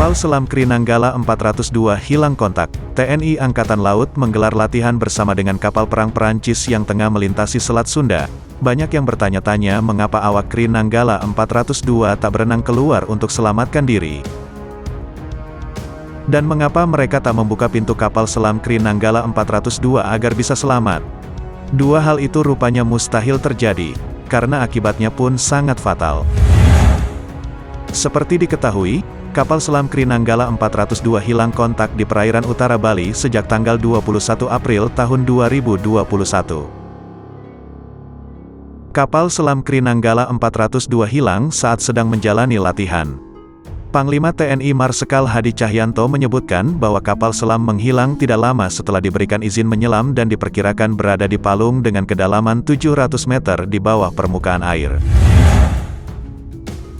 Kapal selam Kri Nanggala 402 hilang kontak. TNI Angkatan Laut menggelar latihan bersama dengan kapal perang Perancis yang tengah melintasi Selat Sunda. Banyak yang bertanya-tanya mengapa awak Kri Nanggala 402 tak berenang keluar untuk selamatkan diri. Dan mengapa mereka tak membuka pintu kapal selam Kri Nanggala 402 agar bisa selamat? Dua hal itu rupanya mustahil terjadi, karena akibatnya pun sangat fatal. Seperti diketahui, kapal selam Kri Nanggala 402 hilang kontak di perairan utara Bali sejak tanggal 21 April tahun 2021. Kapal selam Kri Nanggala 402 hilang saat sedang menjalani latihan. Panglima TNI Marsikal Hadi Cahyanto menyebutkan bahwa kapal selam menghilang tidak lama setelah diberikan izin menyelam dan diperkirakan berada di palung dengan kedalaman 700 meter di bawah permukaan air.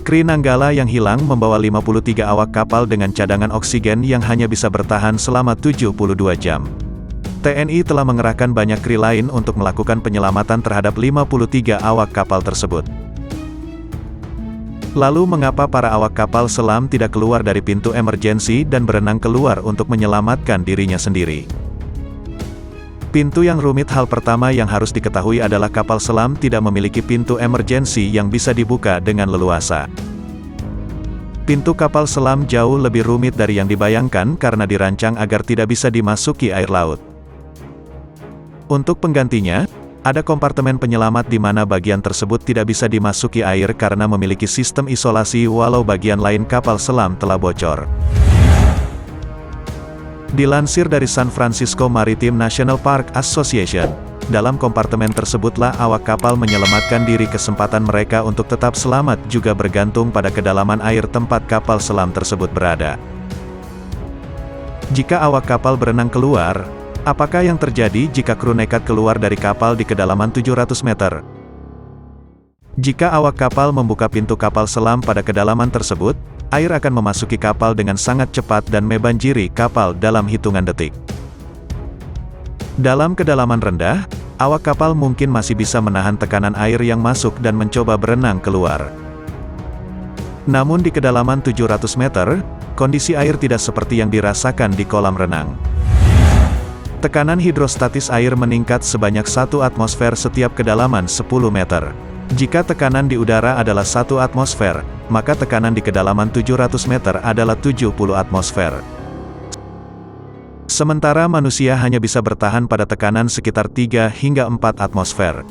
Kri Nanggala yang hilang membawa 53 awak kapal dengan cadangan oksigen yang hanya bisa bertahan selama 72 jam. TNI telah mengerahkan banyak kri lain untuk melakukan penyelamatan terhadap 53 awak kapal tersebut. Lalu mengapa para awak kapal selam tidak keluar dari pintu emergensi dan berenang keluar untuk menyelamatkan dirinya sendiri? Pintu yang rumit. Hal pertama yang harus diketahui adalah kapal selam tidak memiliki pintu emergensi yang bisa dibuka dengan leluasa. Pintu kapal selam jauh lebih rumit dari yang dibayangkan karena dirancang agar tidak bisa dimasuki air laut. Untuk penggantinya, ada kompartemen penyelamat di mana bagian tersebut tidak bisa dimasuki air karena memiliki sistem isolasi walau bagian lain kapal selam telah bocor. Dilansir dari San Francisco Maritime National Park Association, dalam kompartemen tersebutlah awak kapal menyelamatkan diri. Kesempatan mereka untuk tetap selamat juga bergantung pada kedalaman air tempat kapal selam tersebut berada. Jika awak kapal berenang keluar, apakah yang terjadi jika kru nekat keluar dari kapal di kedalaman 700 meter? Jika awak kapal membuka pintu kapal selam pada kedalaman tersebut, air akan memasuki kapal dengan sangat cepat dan membanjiri kapal dalam hitungan detik. Dalam kedalaman rendah, awak kapal mungkin masih bisa menahan tekanan air yang masuk dan mencoba berenang keluar. Namun di kedalaman 700 meter, kondisi air tidak seperti yang dirasakan di kolam renang. Tekanan hidrostatis air meningkat sebanyak 1 atmosfer setiap kedalaman 10 meter. Jika tekanan di udara adalah 1 atmosfer, maka tekanan di kedalaman 700 meter adalah 70 atmosfer. Sementara manusia hanya bisa bertahan pada tekanan sekitar 3 hingga 4 atmosfer.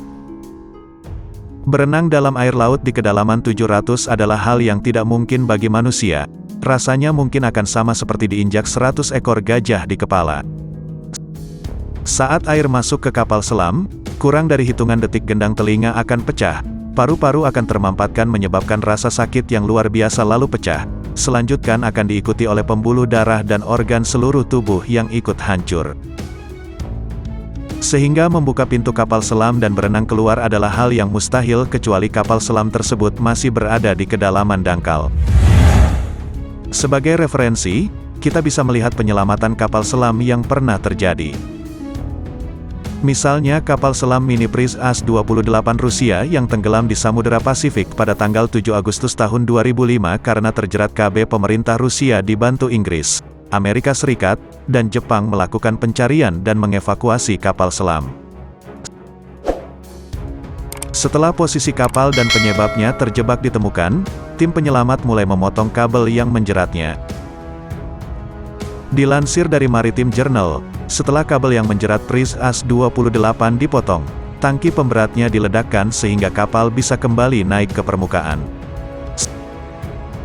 Berenang dalam air laut di kedalaman 700 adalah hal yang tidak mungkin bagi manusia. Rasanya mungkin akan sama seperti diinjak 100 ekor gajah di kepala. Saat air masuk ke kapal selam, kurang dari hitungan detik gendang telinga akan pecah, paru-paru akan termampatkan menyebabkan rasa sakit yang luar biasa lalu pecah. Selanjutnya akan diikuti oleh pembuluh darah dan organ seluruh tubuh yang ikut hancur. Sehingga membuka pintu kapal selam dan berenang keluar adalah hal yang mustahil kecuali kapal selam tersebut masih berada di kedalaman dangkal. Sebagai referensi, kita bisa melihat penyelamatan kapal selam yang pernah terjadi. Misalnya kapal selam mini Priz As-28 Rusia yang tenggelam di Samudera Pasifik pada tanggal 7 Agustus tahun 2005 karena terjerat KB pemerintah Rusia dibantu Inggris, Amerika Serikat, dan Jepang melakukan pencarian dan mengevakuasi kapal selam. Setelah posisi kapal dan penyebabnya terjebak ditemukan, tim penyelamat mulai memotong kabel yang menjeratnya. Dilansir dari Maritime Journal, setelah kabel yang menjerat Priz As-28 dipotong, tangki pemberatnya diledakkan sehingga kapal bisa kembali naik ke permukaan.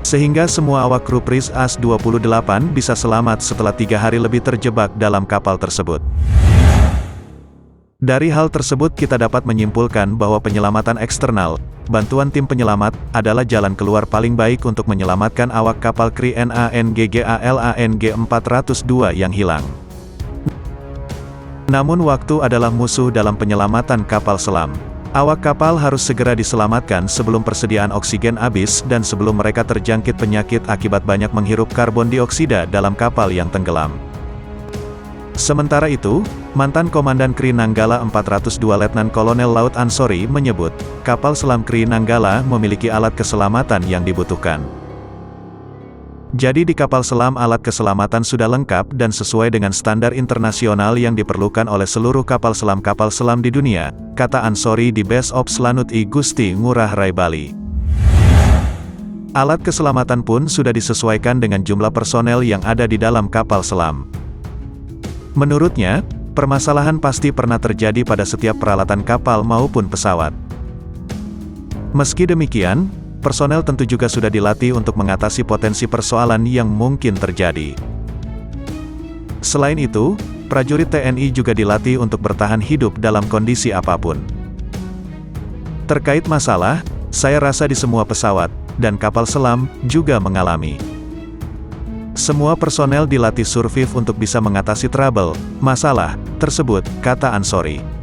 Sehingga semua awak kru Priz As-28 bisa selamat setelah 3 hari lebih terjebak dalam kapal tersebut. Dari hal tersebut kita dapat menyimpulkan bahwa penyelamatan eksternal, bantuan tim penyelamat, adalah jalan keluar paling baik untuk menyelamatkan awak kapal Kri Nanggala 402 yang hilang. Namun waktu adalah musuh dalam penyelamatan kapal selam. Awak kapal harus segera diselamatkan sebelum persediaan oksigen habis dan sebelum mereka terjangkit penyakit akibat banyak menghirup karbon dioksida dalam kapal yang tenggelam. Sementara itu, mantan Komandan Kri Nanggala 402 Letnan Kolonel Laut Ansori menyebut, kapal selam Kri Nanggala memiliki alat keselamatan yang dibutuhkan. Jadi di kapal selam alat keselamatan sudah lengkap dan sesuai dengan standar internasional yang diperlukan oleh seluruh kapal selam di dunia, kata Ansori di Base Ops Lanut I Gusti Ngurah Rai Bali. Alat keselamatan pun sudah disesuaikan dengan jumlah personel yang ada di dalam kapal selam. Menurutnya, permasalahan pasti pernah terjadi pada setiap peralatan kapal maupun pesawat. Meski demikian, personel tentu juga sudah dilatih untuk mengatasi potensi persoalan yang mungkin terjadi. Selain itu, prajurit TNI juga dilatih untuk bertahan hidup dalam kondisi apapun. Terkait masalah, saya rasa di semua pesawat dan kapal selam juga mengalami. Semua personel dilatih survive untuk bisa mengatasi trouble, masalah tersebut, kata Ansori.